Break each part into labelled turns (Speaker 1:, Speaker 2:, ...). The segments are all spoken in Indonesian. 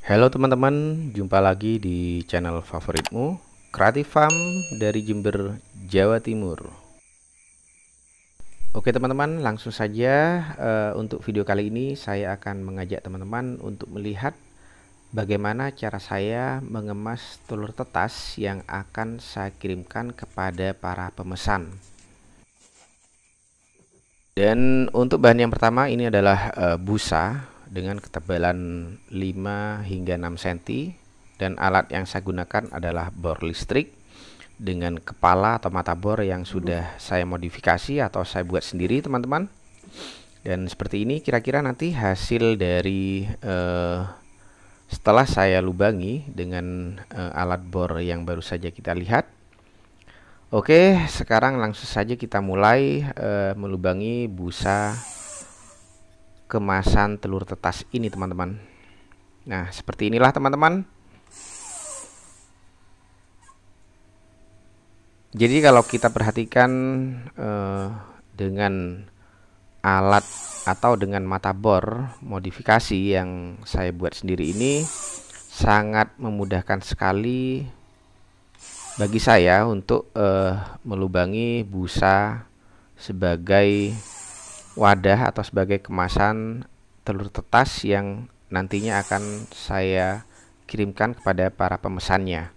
Speaker 1: Halo teman-teman, jumpa lagi di channel favoritmu, Creative Farm dari Jember, Jawa Timur. Oke teman-teman, langsung saja untuk video kali ini saya akan mengajak teman-teman untuk melihat bagaimana cara saya mengemas telur tetas yang akan saya kirimkan kepada para pemesan. Dan untuk bahan yang pertama ini adalah busa dengan ketebalan 5 hingga 6 cm, dan alat yang saya gunakan adalah bor listrik dengan kepala atau mata bor yang sudah saya modifikasi atau saya buat sendiri teman-teman. Dan seperti ini kira-kira nanti hasil dari setelah saya lubangi dengan alat bor yang baru saja kita lihat. Oke, sekarang langsung saja kita mulai melubangi busa kemasan telur tetas ini teman-teman. Nah, seperti inilah teman-teman. Jadi kalau kita perhatikan dengan alat atau dengan mata bor modifikasi yang saya buat sendiri ini sangat memudahkan sekali bagi saya untuk melubangi busa sebagai wadah atau sebagai kemasan telur tetas yang nantinya akan saya kirimkan kepada para pemesannya.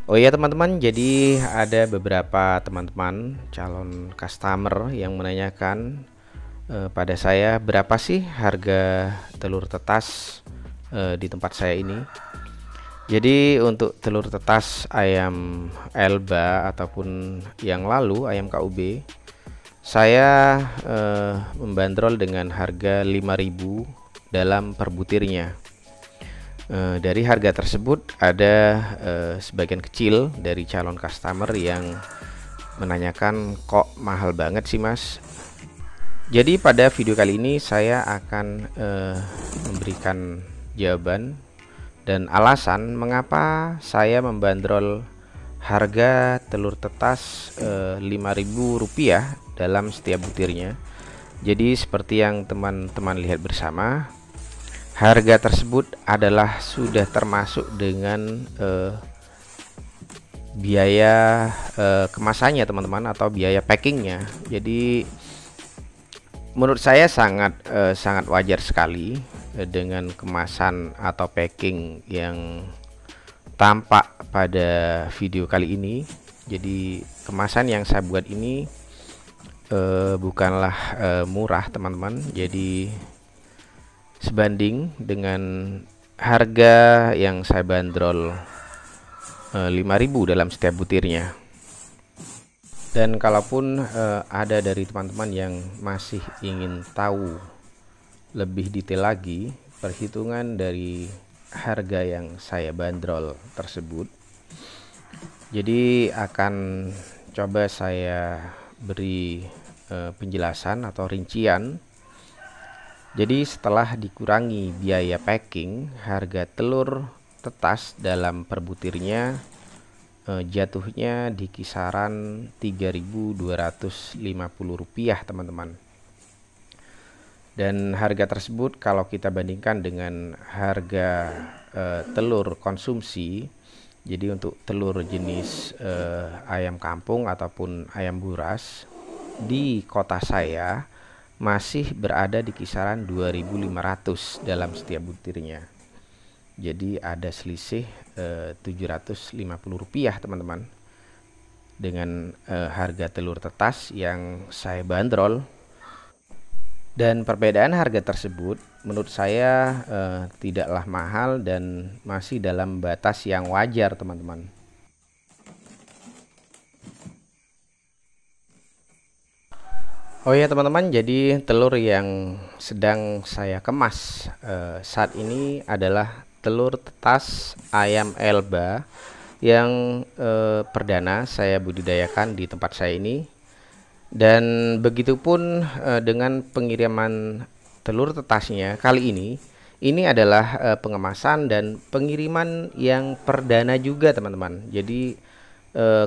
Speaker 1: Oh iya teman-teman, jadi ada beberapa teman-teman calon customer yang menanyakan pada saya berapa sih harga telur tetas di tempat saya ini. Jadi untuk telur tetas ayam Elba ataupun yang lalu ayam KUB, saya membandrol dengan harga 5.000 dalam per butirnya. Dari harga tersebut ada sebagian kecil dari calon customer yang menanyakan kok mahal banget sih mas. Jadi pada video kali ini saya akan memberikan jawaban dan alasan mengapa saya membandrol harga telur tetas Rp5.000 dalam setiap butirnya. Jadi seperti yang teman-teman lihat bersama, harga tersebut adalah sudah termasuk dengan biaya kemasannya teman-teman, atau biaya packingnya. Jadi menurut saya sangat wajar sekali dengan kemasan atau packing yang tampak pada video kali ini. Jadi kemasan yang saya buat ini bukanlah murah teman-teman. Jadi sebanding dengan harga yang saya bandrol 5.000 dalam setiap butirnya. Dan kalaupun ada dari teman-teman yang masih ingin tahu lebih detail lagi perhitungan dari harga yang saya bandrol tersebut, jadi akan coba saya beri penjelasan atau rincian. Jadi setelah dikurangi biaya packing, harga telur tetas dalam per butirnya jatuhnya di kisaran Rp3.250 teman-teman. Dan harga tersebut kalau kita bandingkan dengan harga telur konsumsi, jadi untuk telur jenis ayam kampung ataupun ayam buras di kota saya masih berada di kisaran 2.500 dalam setiap butirnya. Jadi ada selisih Rp750 teman-teman dengan harga telur tetas yang saya bandrol. Dan perbedaan harga tersebut menurut saya tidaklah mahal dan masih dalam batas yang wajar teman-teman. Oh ya teman-teman, jadi telur yang sedang saya kemas saat ini adalah telur tetas ayam Elba yang perdana saya budidayakan di tempat saya ini. Dan begitupun dengan pengiriman telur tetasnya kali ini adalah pengemasan dan pengiriman yang perdana juga teman-teman. Jadi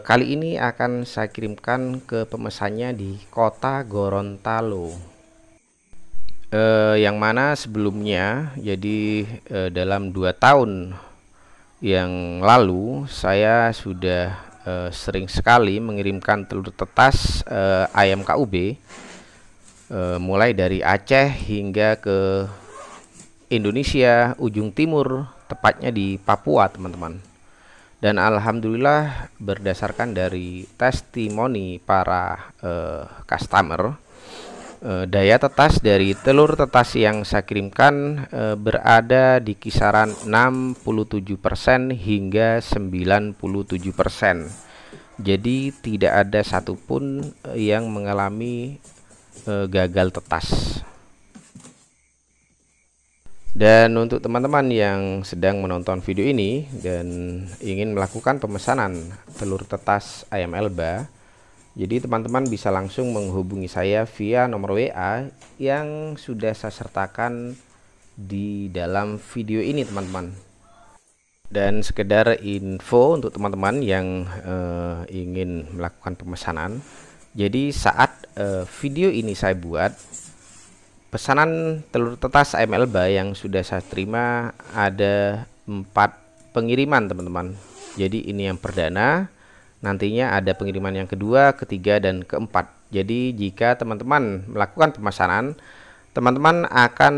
Speaker 1: kali ini akan saya kirimkan ke pemesannya di kota Gorontalo, yang mana sebelumnya jadi dalam 2 tahun yang lalu saya sudah sering sekali mengirimkan telur tetas ayam KUB mulai dari Aceh hingga ke Indonesia ujung timur, tepatnya di Papua teman-teman. Dan alhamdulillah berdasarkan dari testimoni para customer, daya tetas dari telur tetas yang saya kirimkan berada di kisaran 67% hingga 97%. Jadi tidak ada satupun yang mengalami gagal tetas. Dan untuk teman-teman yang sedang menonton video ini dan ingin melakukan pemesanan telur tetas ayam Elba, jadi teman-teman bisa langsung menghubungi saya via nomor WA yang sudah saya sertakan di dalam video ini teman-teman. Dan sekedar info untuk teman-teman yang ingin melakukan pemesanan, jadi saat video ini saya buat, pesanan telur tetas ayam Elba yang sudah saya terima ada 4 pengiriman teman-teman. Jadi ini yang perdana, nantinya ada pengiriman yang kedua, ketiga, dan keempat. Jadi jika teman-teman melakukan pemesanan, teman-teman akan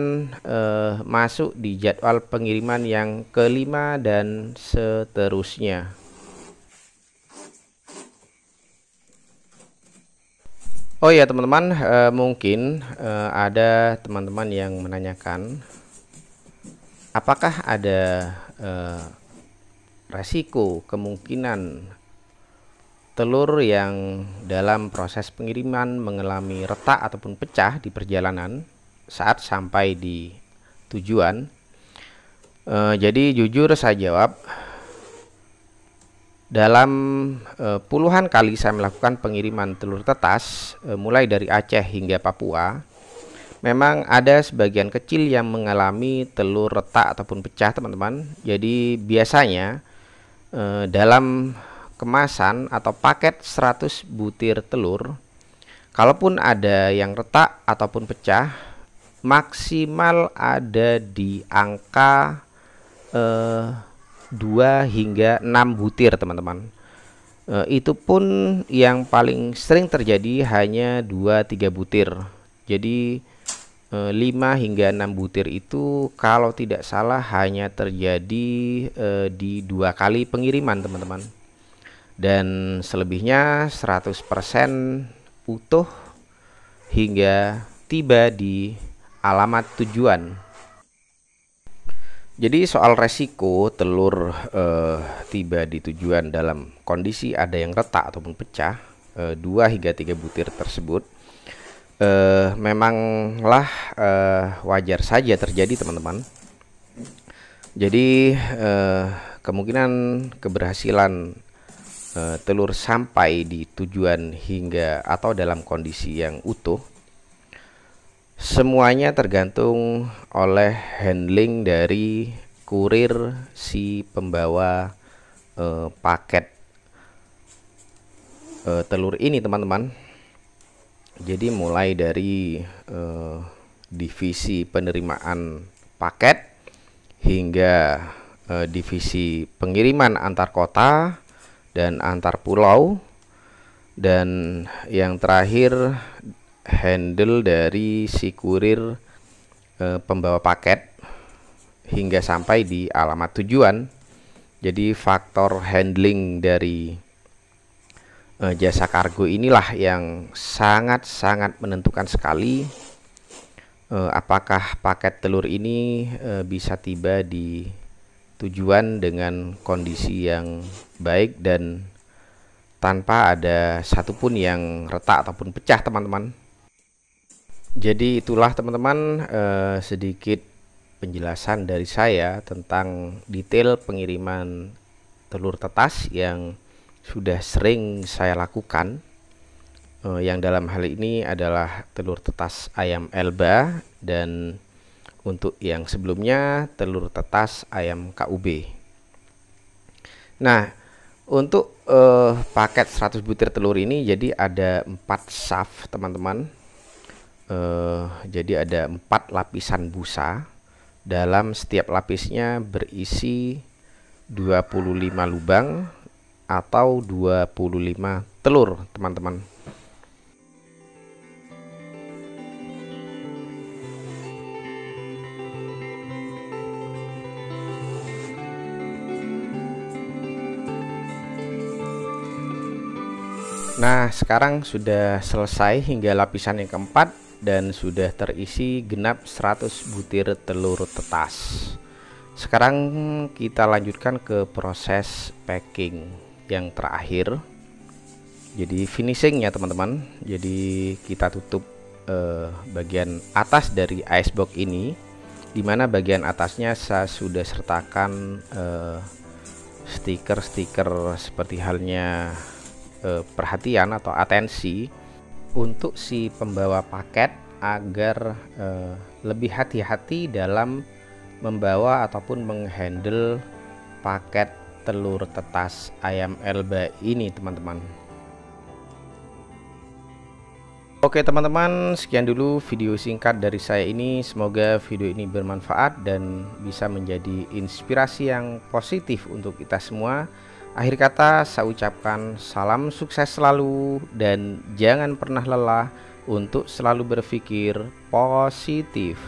Speaker 1: masuk di jadwal pengiriman yang kelima dan seterusnya. Oh ya teman-teman, mungkin ada teman-teman yang menanyakan apakah ada resiko kemungkinan telur yang dalam proses pengiriman mengalami retak ataupun pecah di perjalanan saat sampai di tujuan. Jadi jujur saya jawab, dalam puluhan kali saya melakukan pengiriman telur tetas mulai dari Aceh hingga Papua, memang ada sebagian kecil yang mengalami telur retak ataupun pecah teman-teman. Jadi biasanya dalam kemasan atau paket 100 butir telur, kalaupun ada yang retak ataupun pecah, maksimal ada di angka 2 hingga 6 butir teman-teman. Itu pun yang paling sering terjadi hanya 2-3 butir. Jadi 5 hingga 6 butir itu kalau tidak salah hanya terjadi di 2 kali pengiriman teman-teman. Dan selebihnya 100% utuh hingga tiba di alamat tujuan. Jadi soal resiko telur tiba di tujuan dalam kondisi ada yang retak ataupun pecah, 2 hingga 3 butir tersebut memanglah wajar saja terjadi teman-teman. Jadi kemungkinan keberhasilan telur sampai di tujuan hingga atau dalam kondisi yang utuh semuanya tergantung oleh handling dari kurir si pembawa paket telur ini teman-teman. Jadi mulai dari divisi penerimaan paket hingga divisi pengiriman antar kota dan antar pulau, dan yang terakhir handle dari si kurir pembawa paket hingga sampai di alamat tujuan. Jadi faktor handling dari jasa kargo inilah yang sangat-sangat menentukan sekali apakah paket telur ini bisa tiba di tujuan dengan kondisi yang baik dan tanpa ada satupun yang retak ataupun pecah teman-teman. Jadi itulah teman-teman, sedikit penjelasan dari saya tentang detail pengiriman telur tetas yang sudah sering saya lakukan, yang dalam hal ini adalah telur tetas ayam Elba, dan untuk yang sebelumnya telur tetas ayam KUB. Nah, untuk paket 100 butir telur ini jadi ada 4 shaft teman-teman. Jadi ada 4 lapisan busa. Dalam setiap lapisnya berisi 25 lubang atau 25 telur teman-teman. Nah, sekarang sudah selesai hingga lapisan yang keempat dan sudah terisi genap 100 butir telur tetas. Sekarang kita lanjutkan ke proses packing yang terakhir. Jadi finishing ya teman-teman. Jadi kita tutup bagian atas dari icebox ini, dimana bagian atasnya saya sudah sertakan stiker-stiker seperti halnya perhatian atau atensi untuk si pembawa paket agar lebih hati-hati dalam membawa ataupun menghandle paket telur tetas ayam Elba ini teman-teman. Oke teman-teman, sekian dulu video singkat dari saya ini. Semoga video ini bermanfaat dan bisa menjadi inspirasi yang positif untuk kita semua. Akhir kata saya ucapkan salam sukses selalu dan jangan pernah lelah untuk selalu berpikir positif.